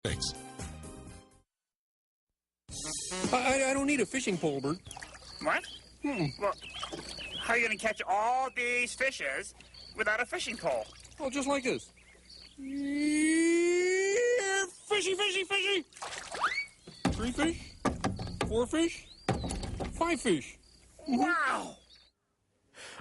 Thanks. I don't need a fishing pole, Bert. What? Well, how are you going to catch all these fishes without a fishing pole? Oh, just like this. Fishy, fishy, fishy. 3 fish, 4 fish, 5 fish. Wow!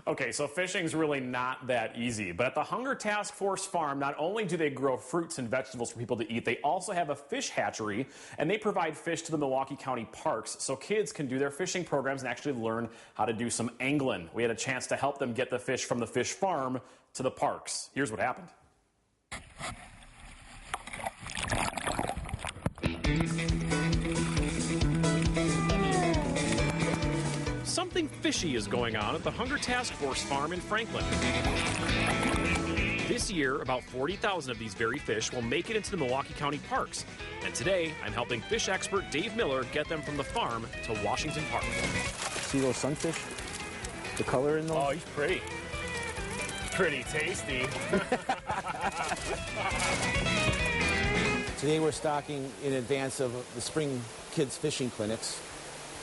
Okay, so fishing's really not that easy. But at the Hunger Task Force Farm, not only do they grow fruits and vegetables for people to eat, they also have a fish hatchery, and they provide fish to the Milwaukee County parks so kids can do their fishing programs and actually learn how to do some angling. We had a chance to help them get the fish from the fish farm to the parks. Here's what happened. Something fishy is going on at the Hunger Task Force Farm in Franklin. This year, about 40,000 of these very fish will make it into the Milwaukee County parks. And today, I'm helping fish expert Dave Miller get them from the farm to Washington Park. See those sunfish? The color in those? Oh, he's pretty. Pretty tasty. Today we're stocking in advance of the spring kids fishing clinics.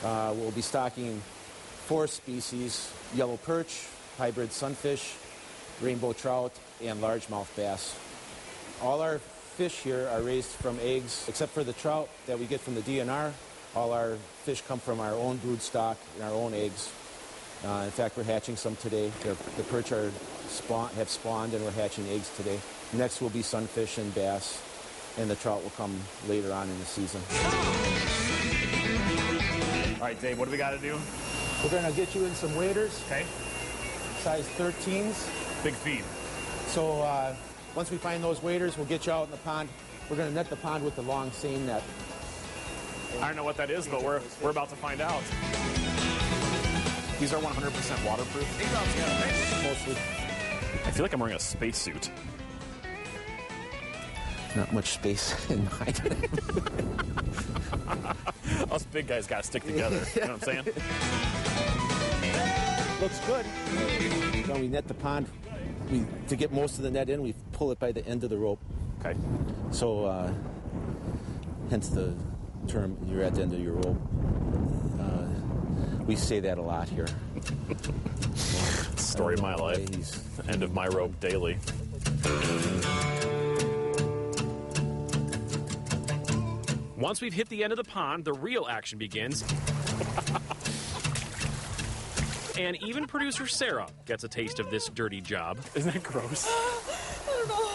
We'll be stocking 4 species: yellow perch, hybrid sunfish, rainbow trout, and largemouth bass. All our fish here are raised from eggs, except for the trout that we get from the DNR. All our fish come from our own brood stock and our own eggs. In fact, we're hatching some today. The perch have spawned, and we're hatching eggs today. Next will be sunfish and bass, and the trout will come later on in the season. All right, Dave, what do we got to do? We're going to get you in some waders, Okay. size 13s. Big feed. So once we find those waders, we'll get you out in the pond. We're going to net the pond with the long seine net. I don't know what that is, but we're about to find out. These are 100% waterproof. Mostly. I feel like I'm wearing a spacesuit. Not much space in mine. Us big guys got to stick together. You know what I'm saying? Looks good. When we net the pond, to get most of the net in, we pull it by the end of the rope. Okay. So, hence the term, you're at the end of your rope. We say that a lot here. Story of my life. End of my rope daily. Once we've hit the end of the pond, the real action begins. And even producer Sarah gets a taste of this dirty job. Isn't that gross? I don't know.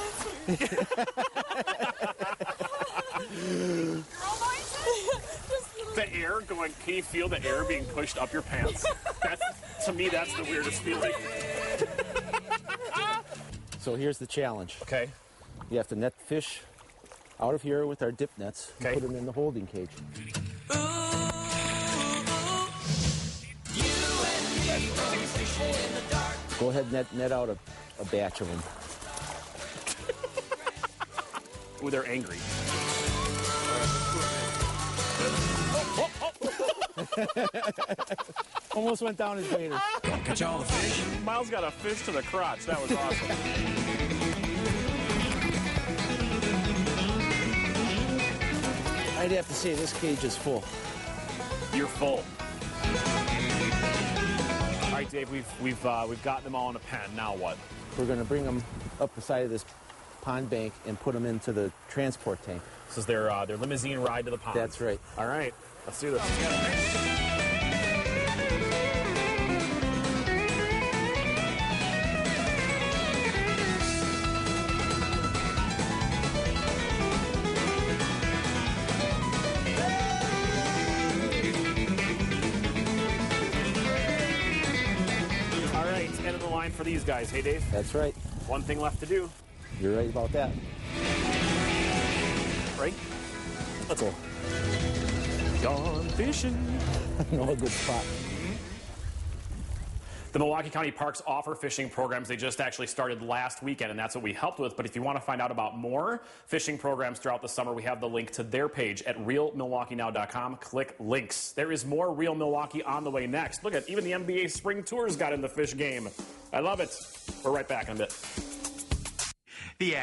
The air going, can you feel the air being pushed up your pants? To me, that's the weirdest feeling. So here's the challenge. Okay. You have to net fish out of here with our dip nets and Okay. put them in the holding cage. Go ahead and net out a batch of them. Ooh, they're angry. Almost went down his gator. Catch all the fish. Miles got a fish to the crotch. That was awesome. I'd have to say this cage is full. You're full. All right, Dave, we've gotten them all in a pen. Now what? We're going to bring them up the side of this pond bank and put them into the transport tank. This is their limousine ride to the pond. That's right. All right, let's do this. All right, end of the line for these guys. Hey, Dave. That's right. One thing left to do. You're right about that. Right? Let's go. Gone fishing. No, a good spot. The Milwaukee County Parks offer fishing programs. They just actually started last weekend, and that's what we helped with. But if you want to find out about more fishing programs throughout the summer, we have the link to their page at realmilwaukeenow.com. Click links. There is more Real Milwaukee on the way next. Look at even the NBA Spring Tours got in the fish game. I love it. We're right back in a bit. The